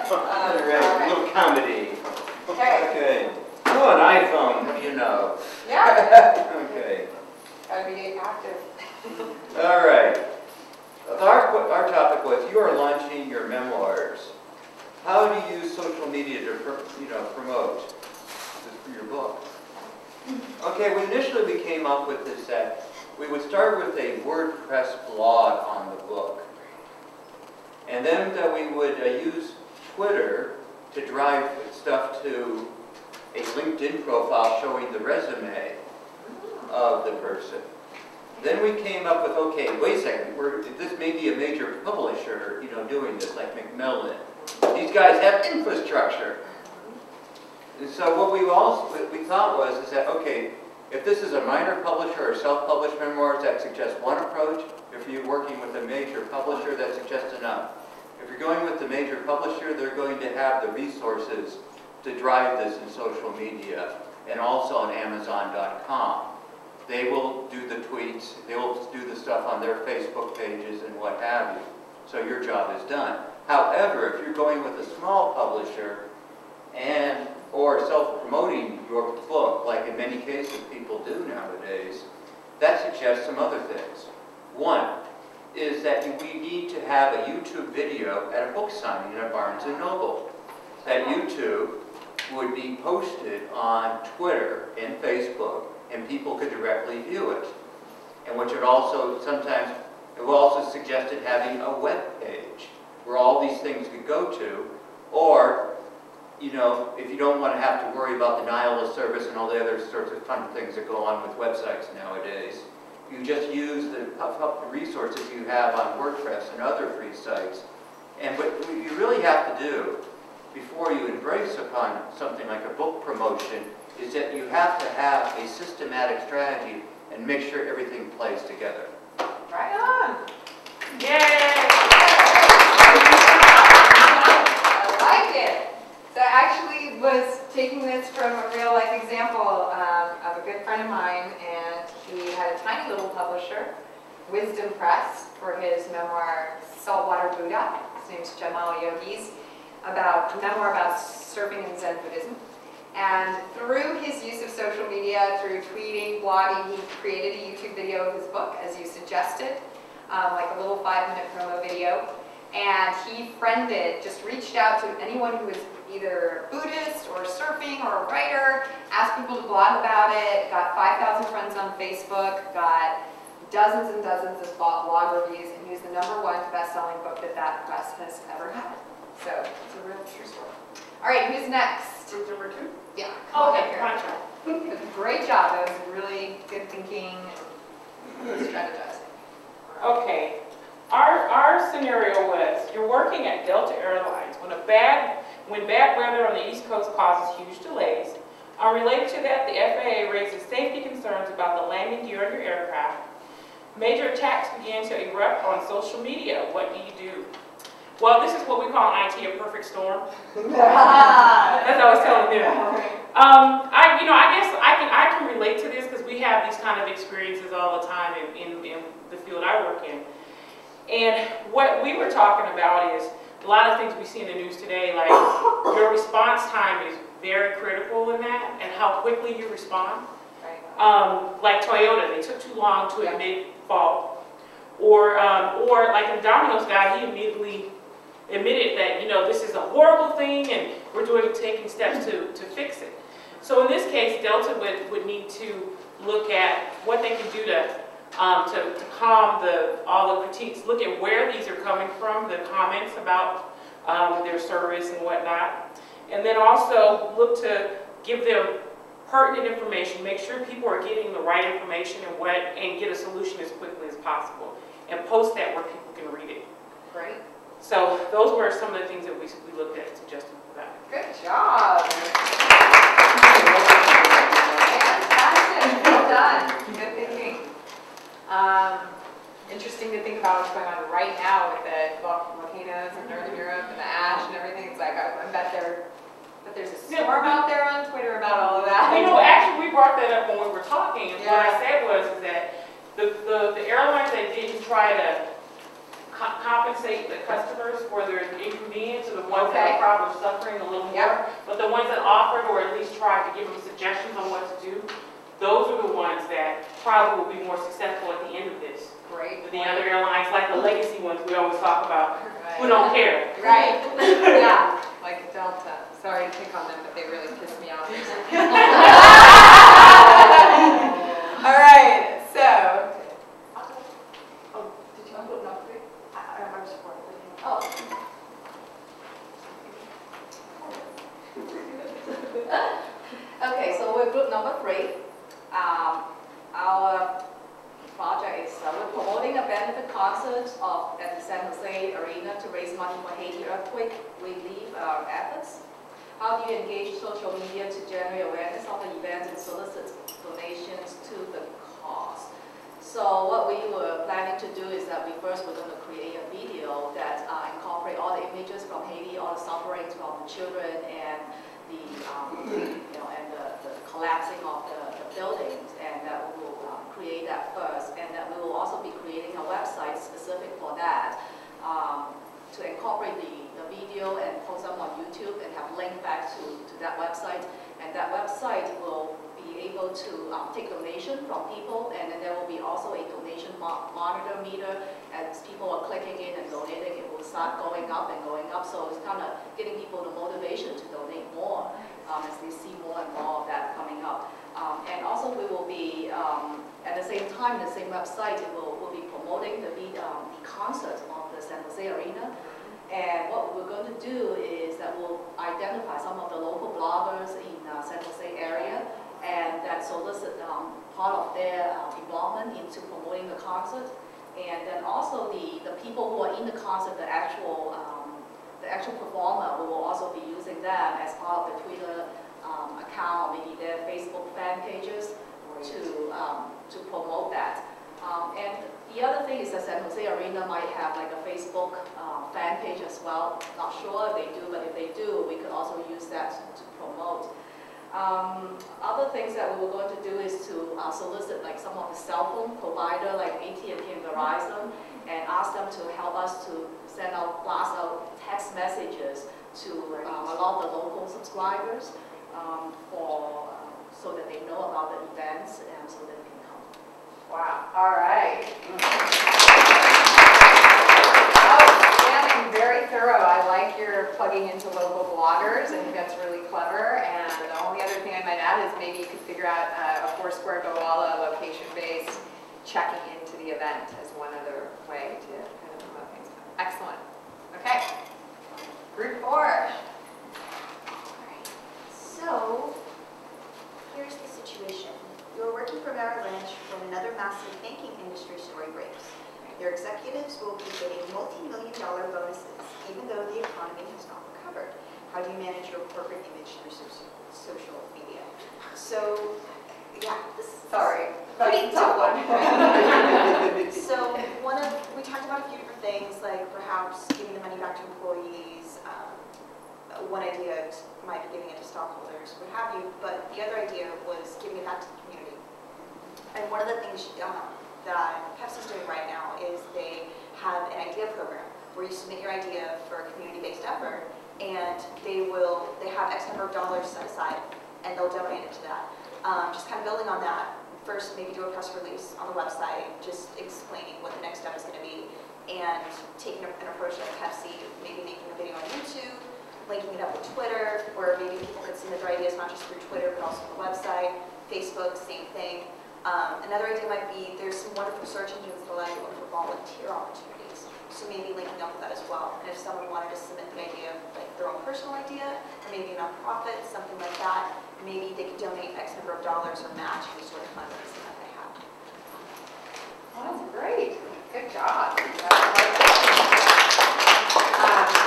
All right, a little comedy. Okay. Okay. Oh, an iPhone, you know. Yeah. Okay. Gotta be active. All right. Our topic was, you are launching your memoirs. How do you use social media to promote your book? Okay, initially we came up with this that we would start with a WordPress blog on the book. And then that we would use Twitter to drive stuff to a LinkedIn profile showing the resume of the person. Then we came up with, okay, wait a second, this may be a major publisher, doing this, like Macmillan. These guys have infrastructure. And so what we thought was that, okay, if this is a minor publisher or self-published memoirs, that suggests one approach. If you're working with a major publisher, that suggests another. If you're going with the major publisher, they're going to have the resources to drive this in social media and also on Amazon.com. They will do the tweets, they will do the stuff on their Facebook pages and what have you. So your job is done. However, if you're going with a small publisher or self-promoting your book, like in many cases people do nowadays, that suggests some other things. One is that we need to have a YouTube video at a book signing at Barnes & Noble. That YouTube would be posted on Twitter and Facebook, and people could directly view it. And which would also it will also suggested having a web page where all these things could go to, or, if you don't want to have to worry about denial of service and all the other sorts of fun things that go on with websites nowadays, you just use the resources you have on WordPress and other free sites. And what you really have to do before you embrace upon something like a book promotion is that you have to have a systematic strategy and make sure everything plays together. Right on. Yay! I like it. So I actually was taking this from a real life example of a good friend of mine, and he had a tiny little publisher, Wisdom Press, for his memoir Saltwater Buddha. His name's Jamal Yogis, a memoir about surfing and Zen Buddhism. And through his use of social media, through tweeting, blogging, he created a YouTube video of his book, as you suggested, like a little 5-minute promo video. And he just reached out to anyone who was either Buddhist or surfing or a writer, asked people to blog about it, got 5,000 friends on Facebook, got dozens and dozens of blog reviews, and he was the #1 best-selling book that press has ever had. So it's a real true story. All right, who's next? Group number 2? Yeah. Okay, gotcha. Great job. That was really good thinking and strategizing. Okay. Our scenario was, you're working at Delta Airlines when bad weather on the East Coast causes huge delays. Unrelated to that, the FAA raises safety concerns about the landing gear on your aircraft. Major attacks began to erupt on social media. What do you do? Well, this is what we call in IT a perfect storm. That's what I was telling them. I guess I can relate to this because we have these kind of experiences all the time in the field I work in. And what we were talking about is a lot of things we see in the news today, like your response time is very critical in that, and how quickly you respond. Right. Like Toyota, they took too long to admit fault. Or like the Domino's guy, he immediately admitted that, this is a horrible thing and we're taking steps to fix it. So in this case, Delta would need to look at what they can do to calm all the critiques, look at where these are coming from, the comments about their service and whatnot. And then also look to give them pertinent information, make sure people are getting the right information and get a solution as quickly as possible. And post that where people can read it. Great. So those were some of the things that we looked at suggesting for that. Good job. Fantastic. Well done. Good thinking. Interesting to think about what's going on right now with the volcanoes in Northern Europe and the ash and everything. It's like, I bet there's a storm out there on Twitter about all of that. Actually, we brought that up when we were talking. And what I said was that the airlines that didn't try to compensate the customers for their inconvenience, or the ones that Okay. are probably suffering a little more. Yep. But the ones that offered, or at least tried to give them suggestions on what to do, those are the ones that probably will be more successful at the end of this. Great. But the other airlines, like the legacy ones we always talk about, Right. who don't care. Right, yeah, like Delta. Sorry to pick on them, but they really pissed me off. All right, so. Oh, did you want to put number 3? I'm supporting. Oh. Okay, so we're group number 3. Our project is we're promoting a benefit concert at the San Jose Arena to raise money for Haiti earthquake relief efforts. How do you engage social media to generate awareness of the event and solicit donations to the cause? So what we were planning to do is that we're going to create a video that incorporate all the images from Haiti, all the sufferings from the children, and the the collapsing of the buildings, and that we will create that first, and that we will also be creating a website specific for that to incorporate the video and post them on YouTube and have link back to that website, and that website will be able to take donation from people, and then there will be also a donation monitor meter. As people are clicking in and donating, it will start going up and going up, so it's kind of getting people the motivation to donate more as they see more and more of that coming up. And also we will be, at the same time, the same website, we'll be promoting the concert of the San Jose Arena. And what we're going to do is that we'll identify some of the local bloggers in San Jose area, and that solicit part of their involvement into promoting the concert. And then also the people who are in the concert, the actual performer, we will also be using them as part of the Twitter account, or maybe their Facebook fan pages to promote that. And the other thing is that San Jose Arena might have like a Facebook fan page as well. Not sure if they do, but if they do, we could also use that to promote. Other things that we were going to do is to solicit like some of the cell phone provider like AT&T and Verizon, and ask them to help us to blast out text messages to a lot of the local subscribers so that they know about the events and so that they can come. Wow, all right. Outstanding, very thorough. I like your plugging into local bloggers. I think that's really clever. And the only other thing I might add is maybe you could figure out a Foursquare Gowalla location-based checking into the event as one other way to kind of promote things. Excellent. Okay. Group 4. So, here's the situation. You're working for Merrill Lynch when another massive banking industry story breaks. Your executives will be getting multi-million-dollar bonuses, even though the economy has not recovered. How do you manage your corporate image through social media? So, yeah, this is Sorry. pretty tough one. So, we talked about a few different things, like perhaps giving the money back to employees. One idea might be giving it to stockholders, what have you, but the other idea was giving it back to the community. And one of the things that Pepsi's doing right now is they have an idea program where you submit your idea for a community-based effort, and they have X number of dollars set aside, and they'll donate it to that. Just kind of building on that, first maybe do a press release on the website, just explaining what the next step is going to be, and taking an approach like Pepsi, maybe making a video on YouTube, linking it up with Twitter, where maybe people could submit their ideas not just through Twitter, but also on the website. Facebook, same thing. Another idea might be there's some wonderful search engines that allow you to look for volunteer opportunities. So maybe linking up with that as well. And if someone wanted to submit the idea of like their own personal idea, or maybe a nonprofit, something like that, maybe they could donate X number of dollars or match any sort of fund that